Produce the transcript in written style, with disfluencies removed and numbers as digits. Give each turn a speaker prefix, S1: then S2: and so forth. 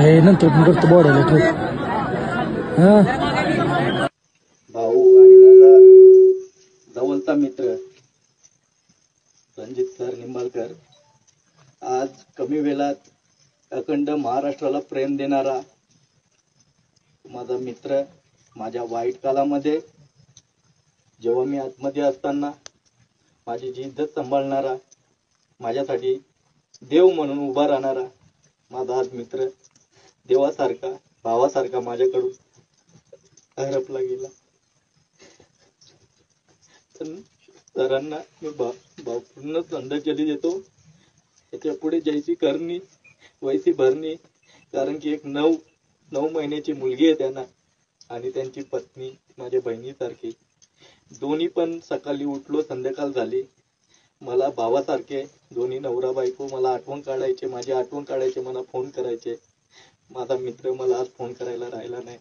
S1: हे नंतर करतो बोलायला तू
S2: भाऊ आणि माझा जवळचा मित्र रणजित सर निंबाळकर आज कमी वेळात अखंड महाराष्ट्राला प्रेम देणारा माझा मित्र, माझ्या वाईट काळामध्ये जेव्हा मी आतमध्ये असताना माझी जी इज्जत सांभाळणारा, माझ्यासाठी देव म्हणून उभा राहणारा माझा आज मित्र, देवासारखा भावासारखा माझ्याकडून हरपला गेला. सरांना मी पूर्ण श्रद्धांजली देतो. त्याच्या पुढे जैसी करणी वैसी भरणी, कारण की एक 9 महिन्याची मुलगी आहे त्यांना आणि त्यांची पत्नी माझ्या बहिणीसारखी. दोन्ही पण सकाळी उठलो संध्याकाळ झाली मला भावासारखे दोन्ही नवरा बायको मला आठवण काढायचे, माझी आठवण काढायचे, मला फोन करायचे. माझा मित्र मला आज फोन करायला राहिला नाही.